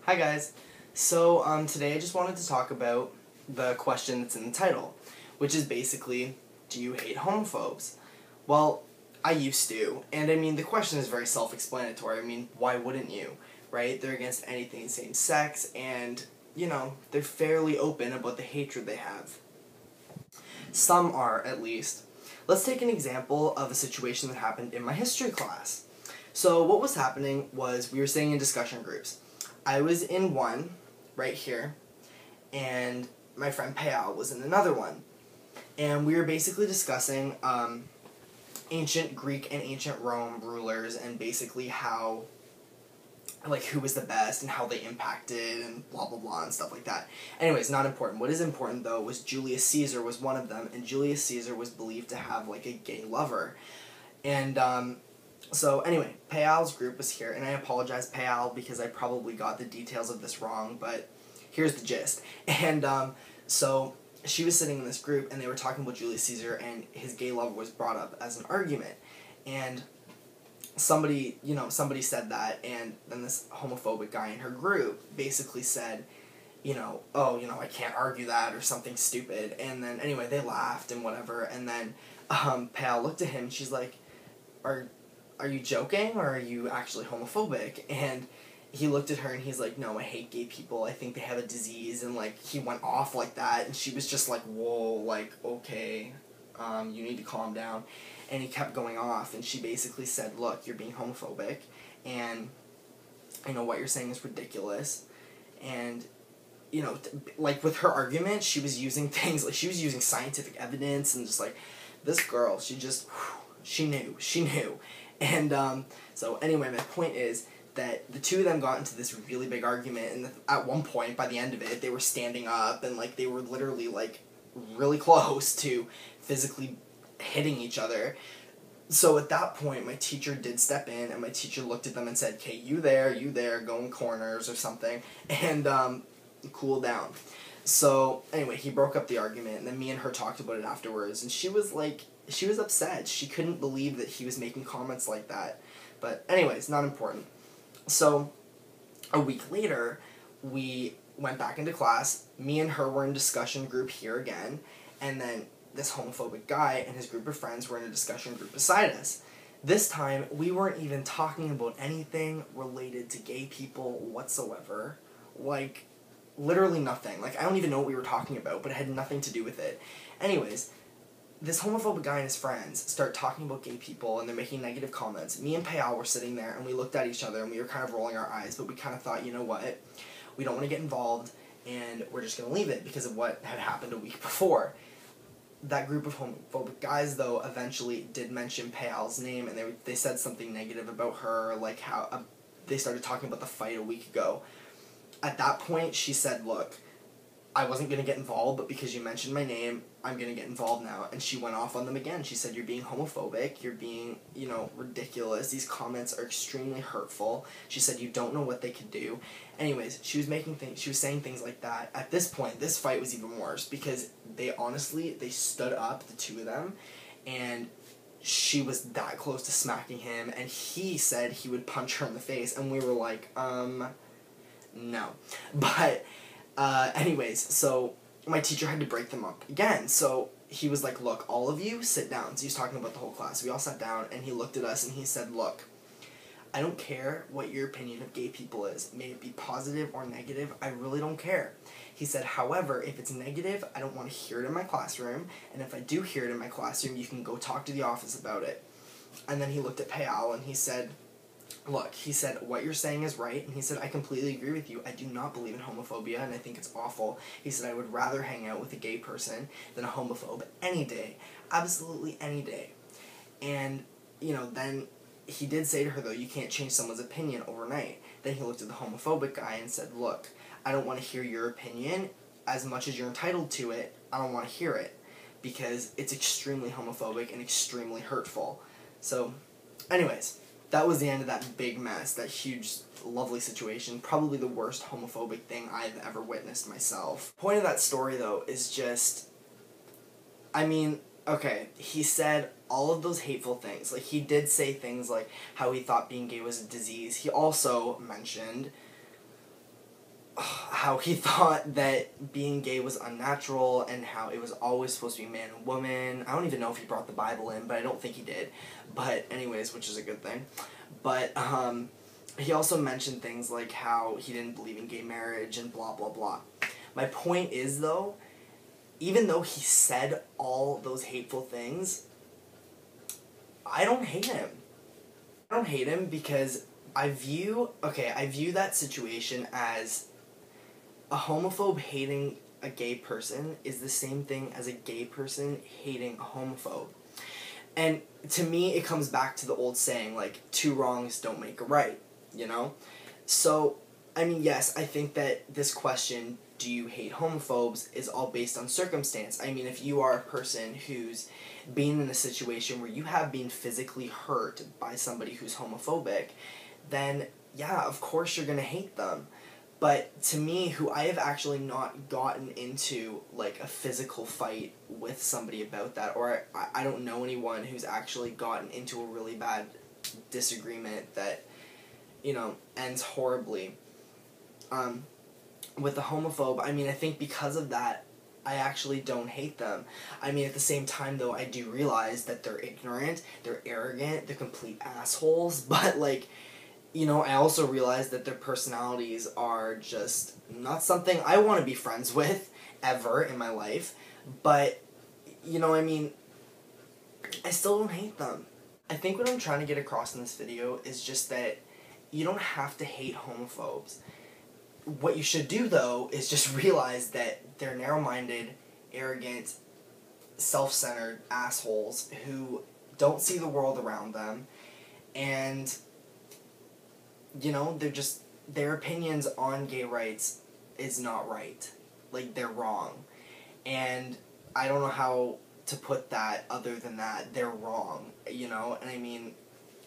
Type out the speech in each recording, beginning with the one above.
Hi guys. Today I just wanted to talk about the question that's in the title, which is basically, do you hate homophobes? Well, I used to, and I mean, the question is very self-explanatory. I mean, why wouldn't you, right? They're against anything same sex, and, they're fairly open about the hatred they have. Some are, at least. Let's take an example of a situation that happened in my history class. So what was happening was we were sitting in discussion groups. I was in one, right here, and my friend Payal was in another one. And we were basically discussing ancient Greek and ancient Rome rulers and basically how, who was the best and how they impacted and blah blah blah and stuff like that. Anyways, not important. What is important though was Julius Caesar was one of them, and Julius Caesar was believed to have a gay lover. And so anyway, Payal's group was here, and I apologize, Payal, because I probably got the details of this wrong, but here's the gist. And so she was sitting in this group, and they were talking about Julius Caesar, and his gay lover was brought up as an argument. And somebody said that, and then this homophobic guy in her group basically said, I can't argue that, or something stupid. And then, anyway, they laughed and whatever, and then Payal looked at him, and she's like, are you joking, or are you actually homophobic? And he looked at her and he's like, no, I hate gay people, I think they have a disease, and he went off like that, and she was just like, whoa, okay, you need to calm down. And he kept going off, and she basically said, look, you're being homophobic, and what you're saying is ridiculous. And with her argument, she was using things, she was using scientific evidence, and just this girl, she knew. And so anyway, my point is that the two of them got into this really big argument, and at one point, by the end of it, they were standing up, and they were literally really close to physically hitting each other. So at that point, my teacher did step in, and my teacher looked at them and said, okay, you there, go in corners or something, and cool down. So anyway, he broke up the argument, and then me and her talked about it afterwards, and she was upset. She couldn't believe that he was making comments like that. But anyways, not important. So a week later, we went back into class. Me and her were in discussion group here again, and then this homophobic guy and his group of friends were in a discussion group beside us. This time, we weren't even talking about anything related to gay people whatsoever. Literally nothing. I don't even know what we were talking about, but it had nothing to do with it. Anyways, this homophobic guy and his friends start talking about gay people, and they're making negative comments. Me and Payal were sitting there, and we looked at each other, and we were kind of rolling our eyes, but we kind of thought, you know what, we don't want to get involved, and we're just going to leave it because of what had happened a week before. That group of homophobic guys, though, eventually did mention Payal's name, and they said something negative about her, how they started talking about the fight a week ago. At that point, she said, look, I wasn't going to get involved, but because you mentioned my name, I'm going to get involved now. And she went off on them again. She said, you're being homophobic, you're being, ridiculous, these comments are extremely hurtful. She said, you don't know what they could do. Anyways, she was saying things like that. At this point, this fight was even worse, because they stood up, the two of them, and she was that close to smacking him, and he said he would punch her in the face, and we were like, no. But anyways, so my teacher had to break them up again. So he was like, look, all of you sit down. So he was talking about the whole class. We all sat down, and he looked at us, and he said, look, I don't care what your opinion of gay people is. May it be positive or negative, I really don't care. He said, however, if it's negative, I don't want to hear it in my classroom, and if I do hear it in my classroom, you can go talk to the office about it. And then he looked at Payal, and he said, look, he said, what you're saying is right, and he said, I completely agree with you. I do not believe in homophobia, and I think it's awful. He said, I would rather hang out with a gay person than a homophobe any day. Absolutely any day. And, then he did say to her, though, you can't change someone's opinion overnight. Then he looked at the homophobic guy and said, look, I don't want to hear your opinion. As much as you're entitled to it, I don't want to hear it, because it's extremely homophobic and extremely hurtful. So, anyways, that was the end of that big mess, that huge, lovely situation. Probably the worst homophobic thing I've ever witnessed myself. Point of that story, though, is just, okay, he said all of those hateful things. He did say things like how he thought being gay was a disease. He also mentioned how he thought that being gay was unnatural and how it was always supposed to be man and woman. I don't even know if he brought the Bible in, but I don't think he did. But anyways, which is a good thing. But he also mentioned things like how he didn't believe in gay marriage and blah, blah, blah. My point is, though, even though he said all those hateful things, I don't hate him. I don't hate him because I view that situation as a homophobe hating a gay person is the same thing as a gay person hating a homophobe. And to me, it comes back to the old saying, like, two wrongs don't make a right, you know? So, I mean, yes, I think that this question, do you hate homophobes, is all based on circumstance. I mean, if you are a person who's been in a situation where you have been physically hurt by somebody who's homophobic, then, yeah, of course you're going to hate them. But to me, who I have actually not gotten into, like, a physical fight with somebody about that, or I don't know anyone who's actually gotten into a really bad disagreement that, you know, ends horribly. With a homophobe, I mean, I think because of that, I actually don't hate them. I mean, at the same time, though, I do realize that they're ignorant, they're arrogant, they're complete assholes, but, like, you know, I also realize that their personalities are just not something I want to be friends with ever in my life. But, you know, I mean, I still don't hate them. I think what I'm trying to get across in this video is just that you don't have to hate homophobes. What you should do, though, is just realize that they're narrow-minded, arrogant, self-centered assholes who don't see the world around them, and you know, their opinions on gay rights is not right. Like, they're wrong. And I don't know how to put that other than that. They're wrong, you know? And I mean,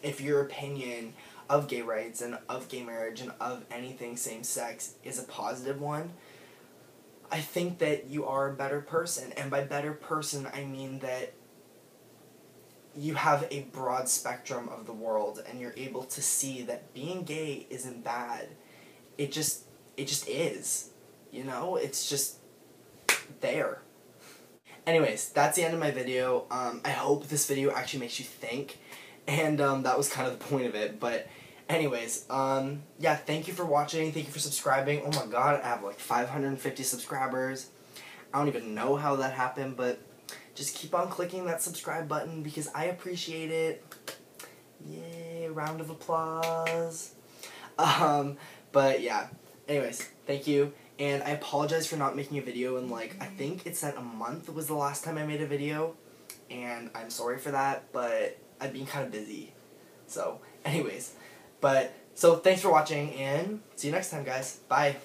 if your opinion of gay rights and of gay marriage and of anything same-sex is a positive one, I think that you are a better person. And by better person, I mean that you have a broad spectrum of the world and you're able to see that being gay isn't bad. It just is. You know? It's just there. Anyways, that's the end of my video. I hope this video actually makes you think. And that was kind of the point of it. But anyways, yeah, thank you for watching. Thank you for subscribing. Oh my god, I have like 550 subscribers. I don't even know how that happened, but just keep on clicking that subscribe button because I appreciate it. Yay, round of applause. But yeah, anyways, thank you. And I apologize for not making a video in, like, I think it said a month was the last time I made a video. And I'm sorry for that, but I've been kind of busy. So, anyways. So thanks for watching, and see you next time, guys. Bye.